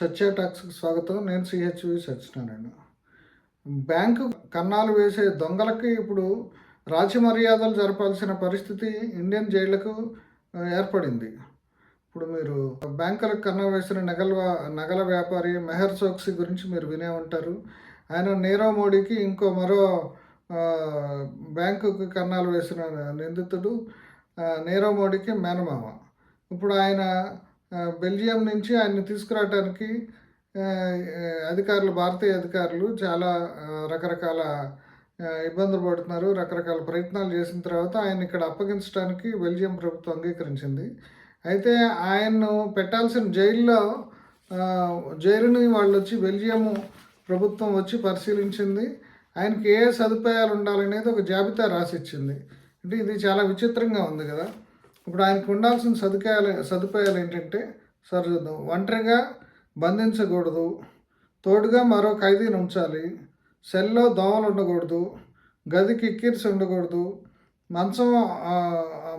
సత్య టాక్స్కి స్వాగతం. నేను CHV Satyanarayana. Bank కన్నాలు వేసే దొంగలకి ఇప్పుడు రాచి మర్యాదలు జరపాల్సిన పరిస్థితి ఇండియన్ జైళ్లకు ఏర్పడింది. ఇప్పుడు మీరు బ్యాంకులకు కన్నా వేసిన నగల వ్యాపారి మెహర్ చోక్సీ గురించి మీరు వినే ఉంటారు. ఆయన నీరవ్ మోడీకి మరో బ్యాంకుకి కన్నాలు వేసిన నిందితుడు నీరవ్ మోడీకి మేనమామ. ఇప్పుడు ఆయన బెల్జియం నుంచి ఆయన్ని తీసుకురావడానికి భారతీయ అధికారులు చాలా రకరకాల ఇబ్బందులు పడుతున్నారు. రకరకాల ప్రయత్నాలు చేసిన తర్వాత ఆయన ఇక్కడ అప్పగించడానికి బెల్జియం ప్రభుత్వం అంగీకరించింది. అయితే ఆయన్ను పెట్టాల్సిన జైలుని వాళ్ళు వచ్చి బెల్జియం ప్రభుత్వం వచ్చి పరిశీలించింది. ఆయనకి ఏ సదుపాయాలు ఉండాలనేది ఒక జాబితా రాసిచ్చింది. అంటే ఇది చాలా విచిత్రంగా ఉంది కదా. ఇప్పుడు ఆయనకు ఉండాల్సిన సదుపాయాలు ఏంటంటే, ఒంటరిగా బంధించకూడదు, తోడుగా మరో ఖైదీని ఉంచాలి, సెల్లో దోమలు ఉండకూడదు, గదికి కిక్కిరిసి ఉండకూడదు,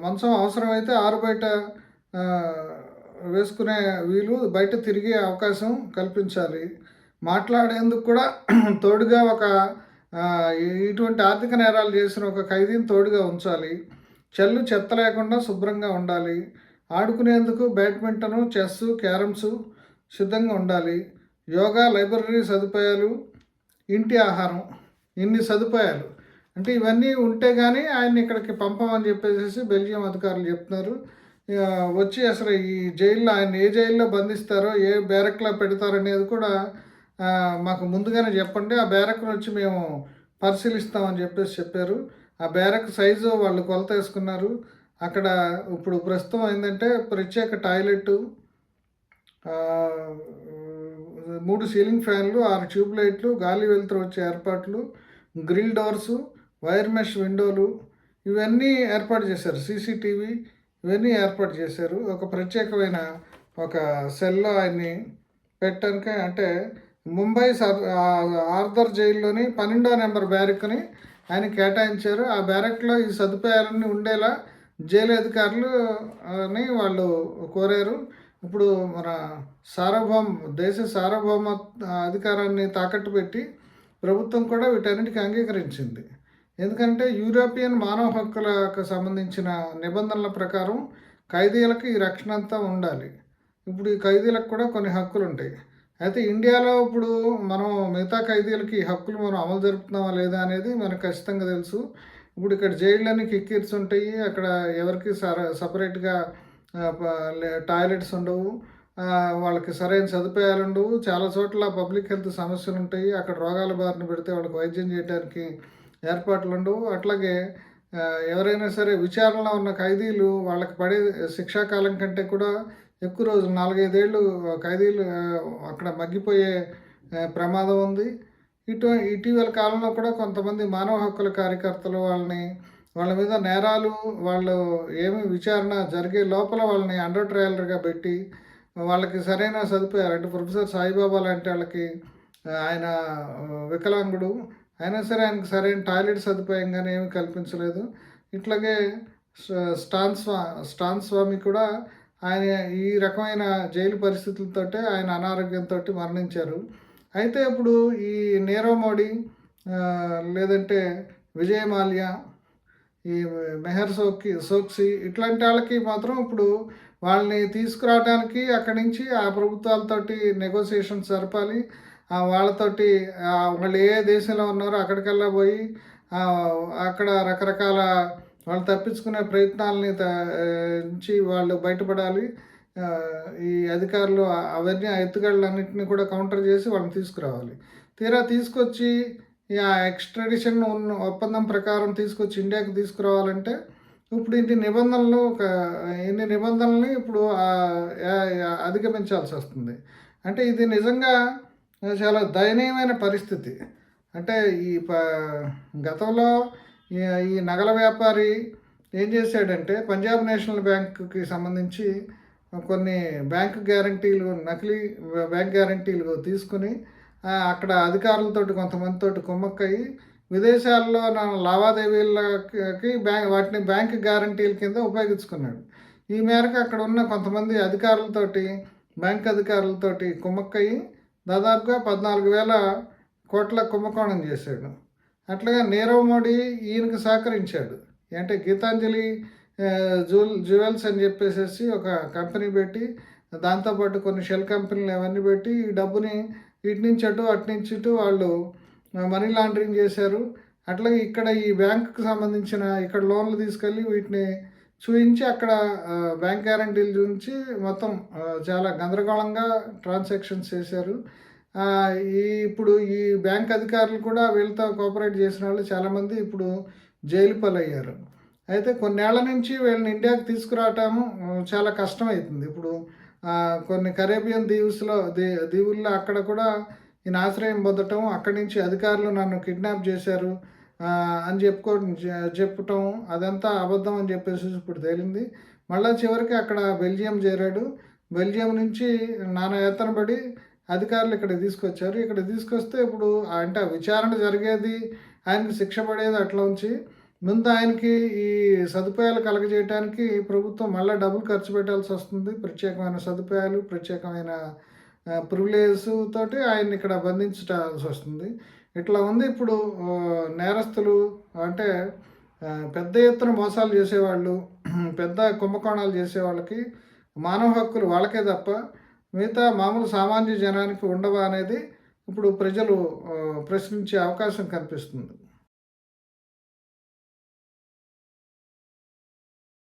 మంచం అవసరమైతే బయట వేసుకునే వీలు, బయట తిరిగే అవకాశం కల్పించాలి, మాట్లాడేందుకు కూడా తోడుగా ఇటువంటి ఆర్థిక నేరాలు చేసిన ఒక ఖైదీని తోడుగా ఉంచాలి, చెత్త లేకుండా శుభ్రంగా ఉండాలి, ఆడుకునేందుకు బ్యాడ్మింటను, చెస్, క్యారమ్స్ సిద్ధంగా ఉండాలి, యోగా, లైబ్రరీ సదుపాయాలు, ఇంటి ఆహారం, ఇన్ని సదుపాయాలు. అంటే ఇవన్నీ ఉంటే కానీ ఆయన్ని ఇక్కడికి పంపమని చెప్పేసి బెల్జియం అధికారులు చెప్తున్నారు. వచ్చి అసలు ఈ జైల్లో ఆయన ఏ జైల్లో బంధిస్తారో, ఏ బ్యారక్లో పెడతారనేది కూడా మాకు ముందుగానే చెప్పండి, ఆ బ్యారక్ను వచ్చి మేము పరిశీలిస్తామని చెప్పారు. ఆ బ్యారక్ సైజు వాళ్ళు కొలత వేసుకున్నారు. అక్కడ ఇప్పుడు ప్రస్తుతం ఏంటంటే ప్రత్యేక టాయిలెట్, 3 సీలింగ్ ఫ్యాన్లు, 6 ట్యూబ్ లైట్లు, గాలి వెలుతురు వచ్చే ఏర్పాట్లు, గ్రిల్ డోర్సు, వైర్ మెష్ విండోలు, ఇవన్నీ ఏర్పాటు చేశారు. సీసీటీవీ ఇవన్నీ ఏర్పాటు చేశారు. ఒక ప్రత్యేకమైన ఒక సెల్లో ఆయన్ని పెట్టడానికి, అంటే ముంబై ఆర్థర్ జైల్లోని 12వ నెంబర్ బ్యారక్ని ఆయన కేటాయించారు. ఆ బ్యారక్లో ఈ సదుపాయాలన్నీ ఉండేలా జైలు అధికారులని వాళ్ళు కోరారు. ఇప్పుడు మన దేశ సార్వభౌమ అధికారాన్ని తాకట్టు పెట్టి ప్రభుత్వం కూడా వీటన్నిటికీ అంగీకరించింది. ఎందుకంటే యూరోపియన్ మానవ హక్కులకు సంబంధించిన నిబంధనల ప్రకారం ఖైదీలకు ఈ రక్షణ అంతా ఉండాలి. ఇప్పుడు ఈ ఖైదీలకు కూడా కొన్ని హక్కులు ఉంటాయి. అయితే ఇండియాలో ఇప్పుడు మనం మిగతా ఖైదీలకి ఈ హక్కులు మనం అమలు జరుపుతున్నామా లేదా అనేది మనకు ఖచ్చితంగా తెలుసు. ఇప్పుడు ఇక్కడ జైళ్ళన్నీ కిక్కిర్స్ ఉంటాయి. అక్కడ ఎవరికి సపరేట్గా టాయిలెట్స్ ఉండవు, వాళ్ళకి సరైన సదుపాయాలు ఉండవు. చాలా చోట్ల పబ్లిక్ హెల్త్ సమస్యలు ఉంటాయి. అక్కడ రోగాల బారిన పెడితే వాళ్ళకి వైద్యం చేయడానికి ఏర్పాట్లు ఉండవు. అట్లాగే ఎవరైనా సరే విచారణలో ఉన్న ఖైదీలు వాళ్ళకి పడే శిక్షాకాలం కంటే కూడా ఎక్కువ రోజులు 4-5 ఏళ్ళు ఖైదీలు అక్కడ మగ్గిపోయే ప్రమాదం ఉంది. ఇటీవల కాలంలో కూడా కొంతమంది మానవ హక్కుల కార్యకర్తలు వాళ్ళ మీద నేరాలు, వాళ్ళు ఏమి విచారణ జరిగే లోపల వాళ్ళని అండర్ ట్రయల్గా పెట్టి వాళ్ళకి సరైన సదుపాయాలు, అంటే ప్రొఫెసర్ సాయిబాబా లాంటి వాళ్ళకి, ఆయన వికలాంగుడు అయినా సరే ఆయనకు సరైన టాయిలెట్ సదుపాయం కానీ ఏమి కల్పించలేదు. ఇట్లాగే స్టాన్ స్వామి కూడా ఆయన ఈ రకమైన జైలు పరిస్థితులతో ఆయన అనారోగ్యంతో మరణించారు. అయితే ఇప్పుడు ఈ నీరవ్ మోడీ లేదంటే విజయ్ మాల్యా, ఈ మెహర్ చోక్సీ ఇట్లాంటి వాళ్ళకి మాత్రం ఇప్పుడు వాళ్ళని తీసుకురావడానికి అక్కడి నుంచి ఆ ప్రభుత్వాలతోటి నెగోసియేషన్స్ జరపాలి. వాళ్ళతోటి వాళ్ళు ఏ దేశంలో ఉన్నారో అక్కడికల్లా పోయి అక్కడ రకరకాల వాళ్ళు తప్పించుకునే ప్రయత్నాలని నుంచి వాళ్ళు బయటపడాలి. ఈ అధికారులు అవన్నీ ఎత్తుగడలన్నింటినీ కూడా కౌంటర్ చేసి వాళ్ళని తీసుకురావాలి. తీరా తీసుకొచ్చి ఆ ఎక్స్ట్రాడిషన్ ఒప్పందం ప్రకారం తీసుకొచ్చి ఇండియాకి తీసుకురావాలంటే ఇప్పుడు ఇన్ని నిబంధనల్ని ఇప్పుడు అధిగమించాల్సి వస్తుంది. అంటే ఇది నిజంగా చాలా దయనీయమైన పరిస్థితి. అంటే గతంలో ఈ నగల వ్యాపారి ఏం చేశాడంటే పంజాబ్ నేషనల్ బ్యాంకుకి సంబంధించి కొన్ని నకిలీ బ్యాంక్ గ్యారంటీలు తీసుకుని అక్కడ అధికారులతోటి కొంతమందితోటి కుమ్మక్కయి విదేశాల్లో లావాదేవీలకి వాటిని బ్యాంక్ గ్యారంటీల కింద ఉపయోగించుకున్నాడు. ఈ మేరకు అక్కడ ఉన్న కొంతమంది అధికారులతోటి బ్యాంక్ అధికారులతోటి కుమ్మక్కయ్యి దాదాపుగా 14,000 కోట్ల కుంభకోణం చేశాడు. అట్లాగే నీరవ్ మోడీ ఈయనకి సహకరించాడు. అంటే గీతాంజలి జ్యువెల్స్ అని చెప్పేసేసి ఒక కంపెనీ పెట్టి, దాంతోపాటు కొన్ని షెల్ కంపెనీలు అవన్నీ పెట్టి ఈ డబ్బుని ఇటు నుంచి అటు అటు నుంచి ఇటు వాళ్ళు మనీ లాండరింగ్ చేశారు. అట్లాగే ఇక్కడ ఈ బ్యాంకుకి సంబంధించిన ఇక్కడ లోన్లు తీసుకెళ్ళి వీటిని చూయించి అక్కడ బ్యాంక్ గ్యారంటీలు చూపించి మొత్తం చాలా గందరగోళంగా ట్రాన్సాక్షన్స్ చేశారు. ఇప్పుడు ఈ బ్యాంక్ అధికారులు కూడా వీళ్ళతో కోఆపరేట్ చేసిన వాళ్ళు చాలామంది ఇప్పుడు జైలు పాలయ్యారు. అయితే కొన్నేళ్ల నుంచి వీళ్ళని ఇండియాకి తీసుకురావటం చాలా కష్టమవుతుంది. ఇప్పుడు కొన్ని కరేబియన్ దీవుల్లో అక్కడ కూడా ఈయన ఆశ్రయం పొందటం, అక్కడి నుంచి అధికారులు నన్ను కిడ్నాప్ చేశారు అని చెప్పటం అదంతా అబద్ధం అని చెప్పేసి ఇప్పుడు తేలింది. మళ్ళీ చివరికి అక్కడ బెల్జియం చేరాడు. బెల్జియం నుంచి నానా యాతన పడి అధికారులు ఇక్కడ తీసుకొచ్చారు. ఇక్కడ తీసుకొస్తే ఇప్పుడు అంటే విచారణ జరిగేది, ఆయనకి శిక్ష పడేది అట్లా ఉంచి ముందు ఆయనకి ఈ సదుపాయాలు కలగజేయడానికి ప్రభుత్వం మళ్ళీ డబ్బులు ఖర్చు పెట్టాల్సి వస్తుంది. ప్రత్యేకమైన సదుపాయాలు, ప్రత్యేకమైన ప్రివిలేజెస్ తోటి ఆయన్ని ఇక్కడ బంధించాల్సి వస్తుంది. ఇట్లా ఉంది ఇప్పుడు నేరస్తులు. అంటే పెద్ద ఎత్తున మోసాలు చేసేవాళ్ళు, పెద్ద కుంభకోణాలు చేసేవాళ్ళకి మానవ హక్కులు వాళ్ళకే తప్ప మిగతా మామూలు సామాన్య జనానికి ఉండవా అనేది ఇప్పుడు ప్రజలు ప్రశ్నించే అవకాశం కనిపిస్తుంది.